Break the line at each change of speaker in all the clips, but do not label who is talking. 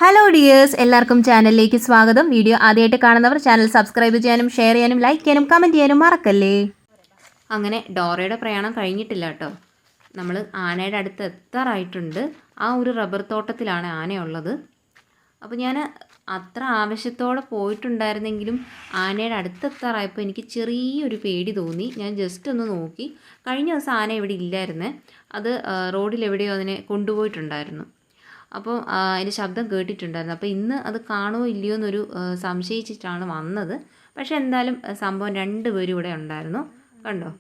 Hello dears, എല്ലാവർക്കും ചാനലിലേക്ക് സ്വാഗതം. വീഡിയോ ആദ്യമായിട്ട് കാണുന്നവർ ചാനൽ സബ്സ്ക്രൈബ് ചെയ്യാനും ഷെയർ ചെയ്യാനും ലൈക്ക് ചെയ്യാനും കമൻറ്റ് ചെയ്യാനും മറക്കല്ലേ. അങ്ങനെ ഡോറയുടെ പ്രയാണം കഴിഞ്ഞിട്ടില്ല കേട്ടോ. നമ്മൾ ആനയുടെ അടുത്ത് എത്താറായിട്ടുണ്ട്. ആ ഒരു റബ്ബർ തോട്ടത്തിലാണ് ആനയുള്ളത്. അപ്പോൾ ഞാൻ അത്ര ആവശ്യത്തോടെ പോയിട്ടുണ്ടായിരുന്നെങ്കിലും ആനയുടെ അടുത്തെത്താറായപ്പോൾ എനിക്ക് ചെറിയൊരു പേടി തോന്നി. ഞാൻ ജസ്റ്റ് ഒന്ന് നോക്കി. കഴിഞ്ഞ ദിവസം ആന ഇവിടെ ഇല്ലായിരുന്നേ. അത് റോഡിലെവിടെയോ അതിനെ കൊണ്ടുപോയിട്ടുണ്ടായിരുന്നു. അപ്പോൾ അതിൻ്റെ ശബ്ദം കേട്ടിട്ടുണ്ടായിരുന്നു. അപ്പോൾ ഇന്ന് അത് കാണുമോ ഇല്ലയോ എന്നൊരു സംശയിച്ചിട്ടാണ് വന്നത്. പക്ഷേ എന്തായാലും സംഭവം 2 പേരും ഇവിടെ ഉണ്ടായിരുന്നു. കണ്ടോ,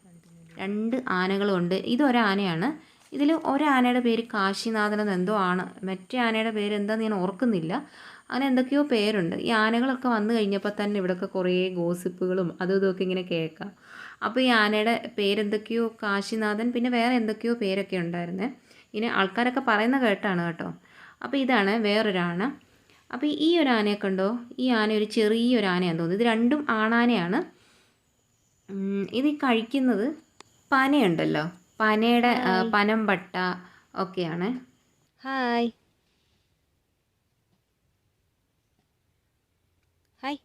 2 ആനകളുണ്ട്. ഇതൊരാനയാണ്. ഇതിൽ ഒരാനയുടെ പേര് കാശിനാഥൻ എന്നെന്തോ ആണ്. മറ്റേ ആനയുടെ പേര് എന്താണെന്ന് ഞാൻ ഓർക്കുന്നില്ല. അങ്ങനെ എന്തൊക്കെയോ പേരുണ്ട്. ഈ ആനകളൊക്കെ വന്നു കഴിഞ്ഞപ്പോൾ തന്നെ ഇവിടെയൊക്കെ കുറേ ഗോസിപ്പുകളും അതും ഇതൊക്കെ ഇങ്ങനെ കേൾക്കാം. അപ്പോൾ ഈ ആനയുടെ പേരെന്തൊക്കെയോ കാശിനാഥൻ, പിന്നെ വേറെ എന്തൊക്കെയോ പേരൊക്കെ ഉണ്ടായിരുന്നേ. ഇങ്ങനെ ആൾക്കാരൊക്കെ പറയുന്ന കേട്ടാണ് കേട്ടോ. അപ്പോൾ ഇതാണ് വേറൊരാന. അപ്പോൾ ഈ ഒരു ആനയെ കണ്ടോ, ഈ ആന ഒരു ചെറിയൊരു ആനയാണെന്ന് തോന്നുന്നു. ഇത് രണ്ടും ആണാനയാണ്. ഇത് കഴിക്കുന്നത് പനയുണ്ടല്ലോ, പനയുടെ പനമ്പട്ട ഒക്കെയാണ്. ഹായ് ഹായ്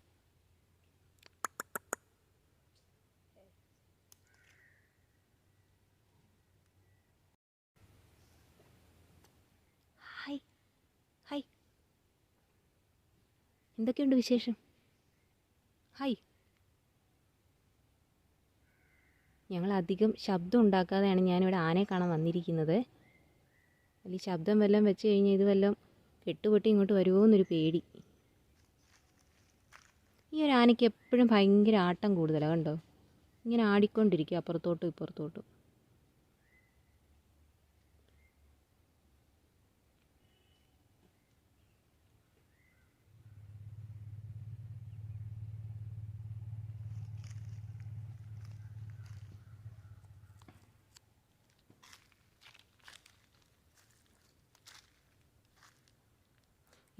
ഹായ് ഹായ്, എന്തൊക്കെയുണ്ട് വിശേഷം? ഹായ്. ഞങ്ങൾ അധികം ശബ്ദം ഉണ്ടാക്കാതെയാണ് ഞാനിവിടെ ആനയെ കാണാൻ വന്നിരിക്കുന്നത്. ഈ ശബ്ദം വല്ലതും വെച്ച് കഴിഞ്ഞാൽ ഇത് വല്ലതും കെട്ടുപൊട്ടി ഇങ്ങോട്ട് വരുമോ എന്നൊരു പേടി. ഈ ഒരു ആനയ്ക്ക് എപ്പോഴും ഭയങ്കര ആട്ടം കൂടുതലാണ്. കണ്ടോ, ഇങ്ങനെ ആടിക്കൊണ്ടിരിക്കുക അപ്പുറത്തോട്ടും ഇപ്പുറത്തോട്ടും.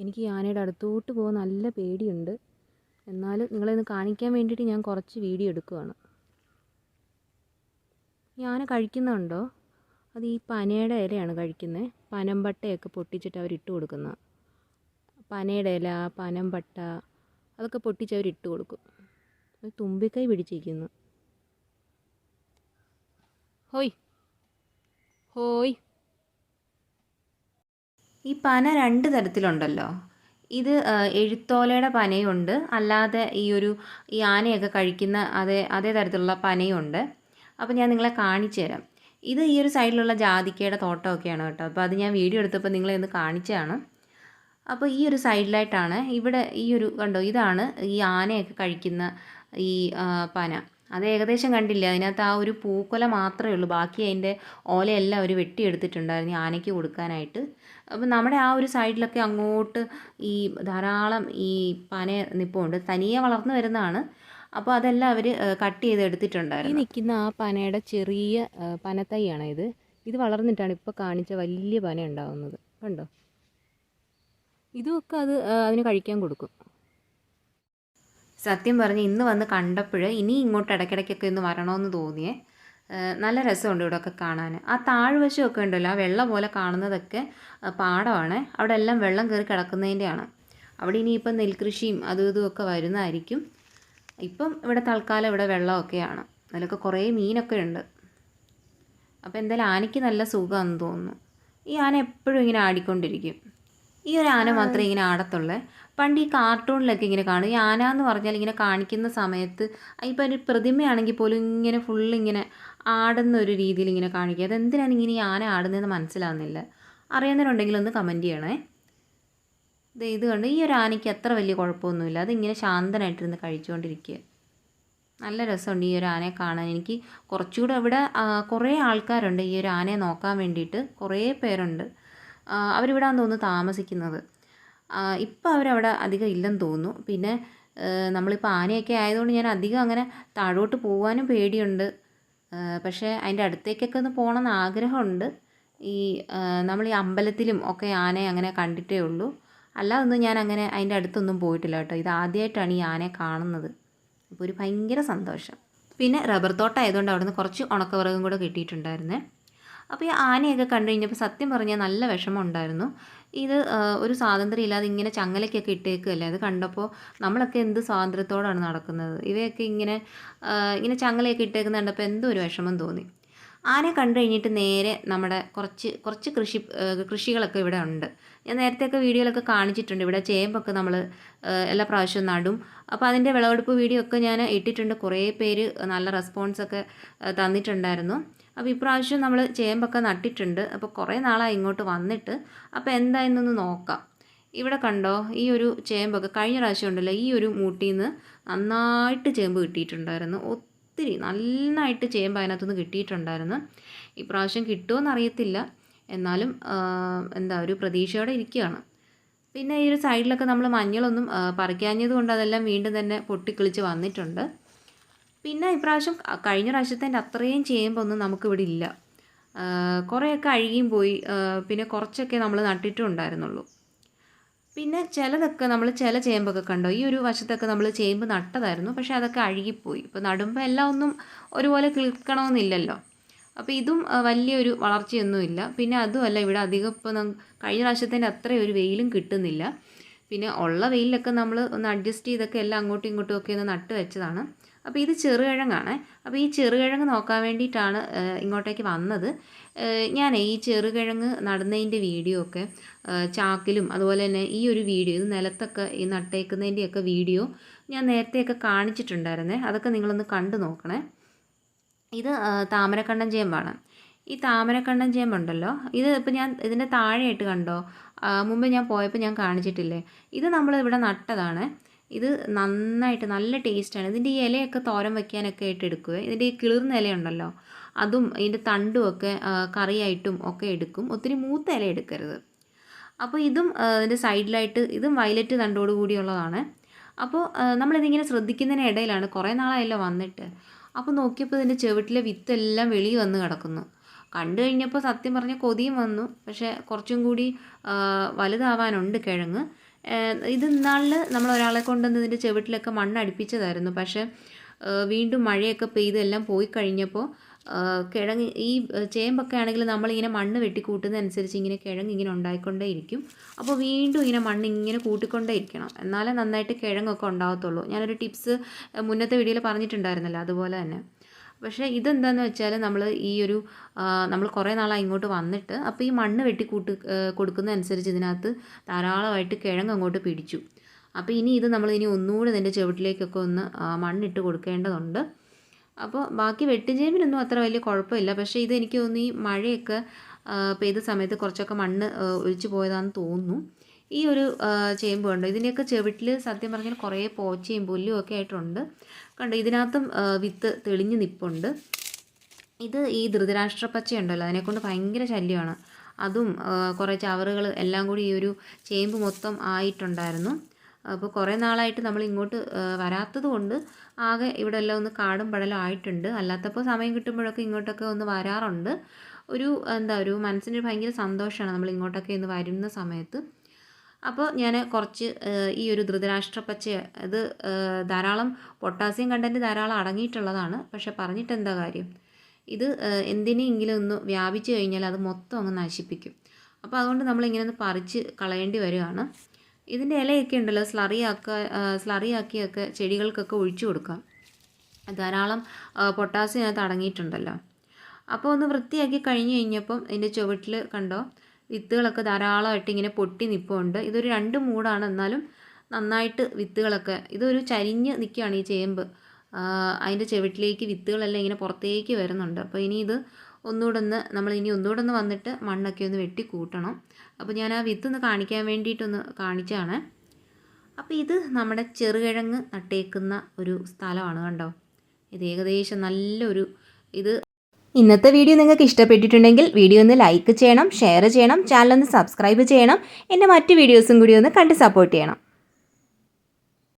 എനിക്ക് ഈ ആനയുടെ അടുത്തോട്ട് പോകാൻ നല്ല പേടിയുണ്ട്. എന്നാലും നിങ്ങളെയൊന്ന് കാണിക്കാൻ വേണ്ടിയിട്ട് ഞാൻ കുറച്ച് വീഡിയോ എടുക്കുകയാണ്. ഈ ആന കഴിക്കുന്നുണ്ടോ? അത് ഈ പനയുടെ ഇലയാണ് കഴിക്കുന്നത്. പനമ്പട്ടയൊക്കെ പൊട്ടിച്ചിട്ട് അവരിട്ട് കൊടുക്കുന്ന പനയുടെ ഇല, പനമ്പട്ട അതൊക്കെ പൊട്ടിച്ച് അവരിട്ട് കൊടുക്കും. അത് തുമ്പിക്കൈ പിടിച്ചിരിക്കുന്നു. ഹോയ് ഹോയ്. ഈ പന 2 തരത്തിലുണ്ടല്ലോ. ഇത് എഴുത്തോലയുടെ പനയുണ്ട്, അല്ലാതെ ഈ ആനയൊക്കെ കഴിക്കുന്ന അതേ തരത്തിലുള്ള പനയുണ്ട്. അപ്പോൾ ഞാൻ നിങ്ങളെ കാണിച്ചു തരാം. ഇത് ഈ ഒരു സൈഡിലുള്ള ജാതിക്കയുടെ തോട്ടമൊക്കെയാണ് കേട്ടോ. അപ്പോൾ അത് ഞാൻ വീഡിയോ എടുത്തപ്പോൾ നിങ്ങളെ ഒന്ന് കാണിച്ചതാണ്. അപ്പോൾ ഈ ഒരു സൈഡിലായിട്ടാണ് ഇവിടെ കണ്ടോ, ഇതാണ് ഈ ആനയൊക്കെ കഴിക്കുന്ന ഈ പന. അത് ഏകദേശം കണ്ടില്ല, അതിനകത്ത് ആ ഒരു പൂക്കൊല മാത്രമേ ഉള്ളൂ. ബാക്കി അതിൻ്റെ ഓലയെല്ലാം അവർ വെട്ടിയെടുത്തിട്ടുണ്ടായിരുന്നു ഈ ആനയ്ക്ക് കൊടുക്കാനായിട്ട്. അപ്പം നമ്മുടെ ആ ഒരു സൈഡിലൊക്കെ അങ്ങോട്ട് ഈ ധാരാളം ഈ പന നിൽപ്പുണ്ട്. തനിയെ വളർന്നു വരുന്നതാണ്. അപ്പോൾ അതെല്ലാം അവർ കട്ട് ചെയ്ത് എടുത്തിട്ടുണ്ടായിരുന്നു. ഈ നിൽക്കുന്ന ആ പനയുടെ ചെറിയ പനത്തൈയാണ് ഇത്. ഇത് വളർന്നിട്ടാണ് ഇപ്പോൾ കാണിച്ച വലിയ പന ഉണ്ടാകുന്നത്. കണ്ടോ, ഇതുമൊക്കെ അതിന് കഴിക്കാൻ കൊടുക്കും. സത്യം പറഞ്ഞ് ഇന്ന് വന്ന് കണ്ടപ്പോൾ ഇനി ഇങ്ങോട്ട് ഇടയ്ക്കിടയ്ക്കൊക്കെ ഒന്ന് വരണമെന്ന് തോന്നിയേ. നല്ല രസമുണ്ട് ഇവിടെയൊക്കെ കാണാൻ. ആ താഴ്വശമൊക്കെ ഉണ്ടല്ലോ, ആ വെള്ളം പോലെ കാണുന്നതൊക്കെ പാടമാണ്. അവിടെ എല്ലാം വെള്ളം കയറി കിടക്കുന്നതിൻ്റെയാണ്. അവിടെ ഇനിയിപ്പം നെൽകൃഷിയും അതും ഇതുമൊക്കെ വരുന്നതായിരിക്കും. ഇപ്പം ഇവിടെ തൽക്കാലം ഇവിടെ വെള്ളമൊക്കെയാണ്. അതിലൊക്കെ കുറേ മീനൊക്കെ ഉണ്ട്. അപ്പോൾ എന്തായാലും ആനയ്ക്ക് നല്ല സുഖമാണെന്ന് തോന്നുന്നു. ഈ ആന എപ്പോഴും ഇങ്ങനെ ആടിക്കൊണ്ടിരിക്കും. ഈ ഒരു ആന മാത്രമേ ഇങ്ങനെ ആടത്തുള്ളേ. പണ്ട് ഈ കാർട്ടൂണിലൊക്കെ ഇങ്ങനെ കാണും. ഈ ആന എന്ന് പറഞ്ഞാൽ ഇങ്ങനെ കാണിക്കുന്ന സമയത്ത് ഇപ്പോൾ ഒരു പ്രതിമയാണെങ്കിൽ പോലും ഇങ്ങനെ ഫുള്ളിങ്ങനെ ആടുന്ന ഒരു രീതിയിൽ ഇങ്ങനെ കാണിക്കുക. അതെന്തിനാണ് ഇങ്ങനെ ഈ ആന ആടുന്നതെന്ന് മനസ്സിലാവുന്നില്ല. അറിയുന്നവരുണ്ടെങ്കിൽ ഒന്ന് കമൻറ്റ് ചെയ്യണേ. ഇത് കണ്ട് ഈ ഒരു ആനയ്ക്ക് അത്ര വലിയ കുഴപ്പമൊന്നുമില്ല. അതിങ്ങനെ ശാന്തനായിട്ടിരുന്ന് കഴിച്ചുകൊണ്ടിരിക്കുക. നല്ല രസമുണ്ട് ഈ ഒരു ആനയെ കാണാൻ. എനിക്ക് കുറച്ചുകൂടെ ഇവിടെ കുറേ ആൾക്കാരുണ്ട് ഈ ഒരു ആനയെ നോക്കാൻ വേണ്ടിയിട്ട്. കുറേ പേരുണ്ട്. അവരിവിടാന്ന് തോന്നുന്നു താമസിക്കുന്നത്. ഇപ്പം അവരവിടെ അധികം ഇല്ലെന്ന് തോന്നുന്നു. പിന്നെ നമ്മളിപ്പോൾ ആനയൊക്കെ ആയതുകൊണ്ട് ഞാൻ അധികം അങ്ങനെ താഴോട്ട് പോകാനും പേടിയുണ്ട്. പക്ഷേ അതിൻ്റെ അടുത്തേക്കൊക്കെ ഒന്ന് പോകണമെന്ന് ആഗ്രഹമുണ്ട്. നമ്മൾ ഈ അമ്പലത്തിലും ഒക്കെ ആനയെ അങ്ങനെ കണ്ടിട്ടേ ഉള്ളൂ. അല്ലാതൊന്നും ഞാൻ അങ്ങനെ അതിൻ്റെ അടുത്തൊന്നും പോയിട്ടില്ല കേട്ടോ. ഇത് ആദ്യമായിട്ടാണ് ഈ ആനയെ കാണുന്നത്. അപ്പോൾ ഒരു ഭയങ്കര സന്തോഷം. പിന്നെ റബ്ബർ തോട്ടം ആയതുകൊണ്ട് അവിടെ നിന്ന് കുറച്ച് ഉണക്കവിറകും കൂടെ കിട്ടിയിട്ടുണ്ടായിരുന്നേ. അപ്പോൾ ഈ ആനയൊക്കെ കണ്ടു കഴിഞ്ഞപ്പോൾ സത്യം പറഞ്ഞാൽ നല്ല വിഷമം ഉണ്ടായിരുന്നു. ഇത് ഒരു സ്വാതന്ത്ര്യം ഇല്ലാതെ ഇങ്ങനെ ചങ്ങലയ്ക്കൊക്കെ ഇട്ടേക്കുകയല്ലേ. അത് കണ്ടപ്പോൾ നമ്മളൊക്കെ എന്ത് സ്വാതന്ത്ര്യത്തോടാണ് നടക്കുന്നത്. ഇവയൊക്കെ ഇങ്ങനെ ചങ്ങലയൊക്കെ ഇട്ടേക്കുന്നത് കണ്ടപ്പോൾ എന്തോ ഒരു വിഷമം തോന്നി. ആനയെ കണ്ടു കഴിഞ്ഞിട്ട് നേരെ നമ്മുടെ കുറച്ച് കൃഷികളൊക്കെ ഇവിടെ ഉണ്ട്. ഞാൻ നേരത്തെയൊക്കെ വീഡിയോയിലൊക്കെ കാണിച്ചിട്ടുണ്ട്. ഇവിടെ ചേമ്പൊക്കെ നമ്മൾ എല്ലാ പ്രാവശ്യവും നടും. അപ്പോൾ അതിൻ്റെ വിളവെടുപ്പ് വീഡിയോ ഒക്കെ ഞാൻ ഇട്ടിട്ടുണ്ട്. കുറേ പേര് നല്ല റെസ്പോൺസൊക്കെ തന്നിട്ടുണ്ടായിരുന്നു. അപ്പോൾ ഇപ്രാവശ്യം നമ്മൾ ചേമ്പൊക്കെ നട്ടിട്ടുണ്ട്. അപ്പോൾ കുറേ നാളായി ഇങ്ങോട്ട് വന്നിട്ട്. അപ്പോൾ എന്തായെന്നൊന്ന് നോക്കാം. ഇവിടെ കണ്ടോ, ഈ ഒരു ചേമ്പൊക്കെ കഴിഞ്ഞ പ്രാവശ്യം ഉണ്ടല്ലോ, ഈ ഒരു മൂട്ടിൽ നിന്ന് നന്നായിട്ട് ചേമ്പ് കിട്ടിയിട്ടുണ്ടായിരുന്നു. ഒത്തിരി നന്നായിട്ട് ചേമ്പ് അതിനകത്തുനിന്ന് കിട്ടിയിട്ടുണ്ടായിരുന്നു. ഇപ്രാവശ്യം കിട്ടുമോ അറിയത്തില്ല. എന്നാലും ഒരു പ്രതീക്ഷയോടെ ഇരിക്കുകയാണ്. പിന്നെ ഈ ഒരു സൈഡിലൊക്കെ നമ്മൾ മഞ്ഞളൊന്നും പറിക്കാഞ്ഞത് കൊണ്ട് അതെല്ലാം വീണ്ടും തന്നെ പൊട്ടിക്കിളിച്ച് വന്നിട്ടുണ്ട്. പിന്നെ ഇപ്രാവശ്യം കഴിഞ്ഞ പ്രാവശ്യത്തിൻ്റെ അത്രയും ചേമ്പൊന്നും നമുക്കിവിടെ ഇല്ല. കുറേയൊക്കെ അഴുകിയും പോയി. പിന്നെ കുറച്ചൊക്കെ നമ്മൾ നട്ടിട്ടും ഉണ്ടായിരുന്നുള്ളൂ. പിന്നെ ചില ചേമ്പൊക്കെ കണ്ടോ, ഈ ഒരു വശത്തൊക്കെ നമ്മൾ ചേമ്പ് നട്ടതായിരുന്നു. പക്ഷേ അതൊക്കെ അഴുകിപ്പോയി. ഇപ്പോൾ നടുമ്പോൾ എല്ലാം ഒന്നും ഒരുപോലെ കിളിക്കണമെന്നില്ലല്ലോ. അപ്പോൾ ഇതും വലിയൊരു വളർച്ചയൊന്നുമില്ല. പിന്നെ അതുമല്ല, ഇവിടെ അധികം ഇപ്പോൾ കഴിഞ്ഞ പ്രാവശ്യത്തിൻ്റെ അത്രയും ഒരു വെയിലും കിട്ടുന്നില്ല. പിന്നെ ഉള്ള വെയിലൊക്കെ നമ്മൾ ഒന്ന് അഡ്ജസ്റ്റ് ചെയ്തൊക്കെ എല്ലാം അങ്ങോട്ടും ഇങ്ങോട്ടും ഒക്കെ ഒന്ന് നട്ട് വെച്ചതാണ്. അപ്പോൾ ഇത് ചെറുകിഴങ്ങാണ്. അപ്പോൾ ഈ ചെറുകിഴങ്ങ് നോക്കാൻ വേണ്ടിയിട്ടാണ് ഇങ്ങോട്ടേക്ക് വന്നത്. ഞാൻ ഈ ചെറുകിഴങ്ങ് നടുന്നതിൻ്റെ വീഡിയോ ഒക്കെ ചാക്കിലും അതുപോലെ തന്നെ ഈ ഒരു വീഡിയോ, ഇത് നിലത്തൊക്കെ ഈ നട്ടേക്കുന്നതിൻ്റെയൊക്കെ വീഡിയോ ഞാൻ നേരത്തെയൊക്കെ കാണിച്ചിട്ടുണ്ടായിരുന്നേ. അതൊക്കെ നിങ്ങളൊന്ന് കണ്ടു നോക്കണേ. ഇത് താമരക്കണ്ണൻ ചേമ്പാണ്. ഈ താമരക്കണ്ണൻ ചേമ്പുണ്ടല്ലോ, ഇത് ഇപ്പോൾ ഞാൻ ഇതിൻ്റെ താഴെയായിട്ട് കണ്ടോ, മുമ്പ് ഞാൻ പോയപ്പോൾ ഞാൻ കാണിച്ചിട്ടില്ലേ, ഇത് നമ്മൾ ഇവിടെ നട്ടതാണ്. ഇത് നന്നായിട്ട് നല്ല ടേസ്റ്റാണ്. ഇതിൻ്റെ ഈ ഇലയൊക്കെ തോരൻ വയ്ക്കാനൊക്കെ ആയിട്ട് എടുക്കുക. ഇതിൻ്റെ ഈ കിളിർന്ന ഇലയുണ്ടല്ലോ, അതും ഇതിൻ്റെ തണ്ടും ഒക്കെ കറിയായിട്ടും ഒക്കെ എടുക്കും. ഒത്തിരി മൂത്ത ഇല എടുക്കരുത്. അപ്പോൾ ഇതും ഇതിൻ്റെ സൈഡിലായിട്ട് ഇതും വയലറ്റ് തണ്ടോട് കൂടിയുള്ളതാണ്. അപ്പോൾ നമ്മളിതിങ്ങനെ ശ്രദ്ധിക്കുന്നതിനിടയിലാണ് കുറേ നാളായല്ലോ വന്നിട്ട്. അപ്പോൾ നോക്കിയപ്പോൾ ഇതിൻ്റെ ചുവട്ടിലെ വിത്തെല്ലാം വെളിയിൽ വന്ന് കിടക്കുന്നു. കണ്ടു കഴിഞ്ഞപ്പോൾ സത്യം പറഞ്ഞാൽ കൊതിയും വന്നു. പക്ഷേ കുറച്ചും കൂടി വലുതാവാനുണ്ട് കിഴങ്ങ്. ഇത് ഇന്നാളിൽ നമ്മൾ ഒരാളെ കൊണ്ടുവന്ന് ഇതിൻ്റെ ചുവട്ടിലൊക്കെ മണ്ണ് അടുപ്പിച്ചതായിരുന്നു. പക്ഷേ വീണ്ടും മഴയൊക്കെ പെയ്ത് എല്ലാം പോയി കഴിഞ്ഞപ്പോൾ കിഴങ്ങ് ഈ ചേമ്പൊക്കെ ആണെങ്കിൽ നമ്മളിങ്ങനെ മണ്ണ് വെട്ടിക്കൂട്ടുന്നതനുസരിച്ച് ഇങ്ങനെ കിഴങ്ങ് ഇങ്ങനെ ഉണ്ടായിക്കൊണ്ടേ ഇരിക്കും. അപ്പോൾ വീണ്ടും ഇങ്ങനെ മണ്ണ് ഇങ്ങനെ കൂട്ടിക്കൊണ്ടേ ഇരിക്കണം, എന്നാലേ നന്നായിട്ട് കിഴങ്ങൊക്കെ ഉണ്ടാകത്തുള്ളൂ. ഞാനൊരു ടിപ്സ് മുന്നത്തെ വീഡിയോയിൽ പറഞ്ഞിട്ടുണ്ടായിരുന്നല്ലോ, അതുപോലെ തന്നെ. പക്ഷേ ഇതെന്താണെന്ന് വെച്ചാൽ നമ്മൾ കുറേ നാളായി ഇങ്ങോട്ട് വന്നിട്ട്, അപ്പോൾ ഈ മണ്ണ് കൊടുക്കുന്നതനുസരിച്ച് ഇതിനകത്ത് ധാരാളമായിട്ട് കിഴങ്ങ് അങ്ങോട്ട് പിടിച്ചു. അപ്പോൾ ഇത് നമ്മൾ ഒന്നുകൂടി ഇതിൻ്റെ ചുവട്ടിലേക്കൊക്കെ ഒന്ന് മണ്ണിട്ട് കൊടുക്കേണ്ടതുണ്ട്. അപ്പോൾ ബാക്കി വെട്ടുചേമ്പിനൊന്നും അത്ര വലിയ കുഴപ്പമില്ല. പക്ഷേ എനിക്ക് തോന്നുന്നു ഈ മഴയൊക്കെ പെയ്ത സമയത്ത് കുറച്ചൊക്കെ മണ്ണ് ഒലിച്ചു പോയതാണെന്ന് തോന്നുന്നു. ഈ ഒരു ചേമ്പ് കണ്ടോ, ഇതിൻ്റെയൊക്കെ ചുവട്ടിൽ സത്യം പറഞ്ഞാൽ കുറേ പോച്ചയും പുല്ലും ഒക്കെ ആയിട്ടുണ്ട്. കണ്ടോ, ഇതിനകത്തും വിത്ത് തെളിഞ്ഞ് നിൽപ്പുണ്ട്. ഇത് ഈ ധൃതരാഷ്ട്ര പച്ചയുണ്ടല്ലോ, അതിനെക്കൊണ്ട് ഭയങ്കര ശല്യമാണ്. അതും കുറേ ചവറുകൾ എല്ലാം കൂടി ഈ ഒരു ചേമ്പ് മൊത്തം ആയിട്ടുണ്ടായിരുന്നു. അപ്പോൾ കുറേ നാളായിട്ട് നമ്മൾ ഇങ്ങോട്ട് വരാത്തത് കൊണ്ട് ആകെ ഇവിടെ എല്ലാം ഒന്ന് കാടും പടലും ആയിട്ടുണ്ട്. അല്ലാത്തപ്പോൾ സമയം കിട്ടുമ്പോഴൊക്കെ ഇങ്ങോട്ടൊക്കെ ഒന്ന് വരാറുണ്ട്. ഒരു മനസ്സിന് ഭയങ്കര സന്തോഷമാണ് നമ്മൾ ഇങ്ങോട്ടൊക്കെ ഒന്ന് വരുന്ന സമയത്ത്. അപ്പോൾ ഞാൻ കുറച്ച് ഈ ഒരു ധൃതരാഷ്ട്ര പച്ച, അത് ധാരാളം പൊട്ടാസ്യം കണ്ടൻറ്റ് ധാരാളം അടങ്ങിയിട്ടുള്ളതാണ്. പക്ഷെ പറഞ്ഞിട്ട് എന്താ കാര്യം, ഇത് എന്തിനെങ്കിലും ഒന്ന് വ്യാപിച്ചു കഴിഞ്ഞാൽ അത് മൊത്തം അങ്ങ് നശിപ്പിക്കും. അപ്പോൾ അതുകൊണ്ട് നമ്മളിങ്ങനെ ഒന്ന് പറിച്ച് കളയേണ്ടി വരികയാണ്. ഇതിൻ്റെ ഇലയൊക്കെ ഉണ്ടല്ലോ, സ്ലറിയാക്കിയൊക്കെ ചെടികൾക്കൊക്കെ ഒഴിച്ചു കൊടുക്കാം. ധാരാളം പൊട്ടാസ്യം അതിനകത്ത് അടങ്ങിയിട്ടുണ്ടല്ലോ. അപ്പോൾ ഒന്ന് വൃത്തിയാക്കി കഴിഞ്ഞ് കഴിഞ്ഞപ്പം ഇതിൻ്റെ ചുവട്ടിൽ കണ്ടോ, വിത്തുകളൊക്കെ ധാരാളമായിട്ട് ഇങ്ങനെ പൊട്ടി നിൽപ്പുണ്ട്. ഇതൊരു 2 മൂടാണ്, എന്നാലും നന്നായിട്ട് വിത്തുകളൊക്കെ, ഇതൊരു ചരിഞ്ഞ് നിൽക്കുകയാണ് ഈ ചേമ്പ്. അതിൻ്റെ ചുവട്ടിലേക്ക് വിത്തുകളെല്ലാം ഇങ്ങനെ പുറത്തേക്ക് വരുന്നുണ്ട്. അപ്പോൾ ഇത് ഒന്നുകൂടെ ഒന്ന് വന്നിട്ട് മണ്ണൊക്കെ ഒന്ന് വെട്ടി കൂട്ടണം. അപ്പോൾ ഞാൻ ആ വിത്തൊന്ന് കാണിക്കാൻ വേണ്ടിയിട്ടൊന്ന് കാണിച്ചാണ്. അപ്പോൾ ഇത് നമ്മുടെ ചെറുകിഴങ്ങ് നട്ടേക്കുന്ന ഒരു സ്ഥലമാണ് കണ്ടോ. ഇത് ഏകദേശം നല്ലൊരു ഇന്നത്തെ വീഡിയോ നിങ്ങൾക്ക് ഇഷ്ടപ്പെട്ടിട്ടുണ്ടെങ്കിൽ വീഡിയോ ഒന്ന് ലൈക്ക് ചെയ്യണം, ഷെയർ ചെയ്യണം, ചാനൽ ഒന്ന് സബ്സ്ക്രൈബ് ചെയ്യണം. എൻ്റെ മറ്റ് വീഡിയോസും കൂടി ഒന്ന് കണ്ട് സപ്പോർട്ട് ചെയ്യണം.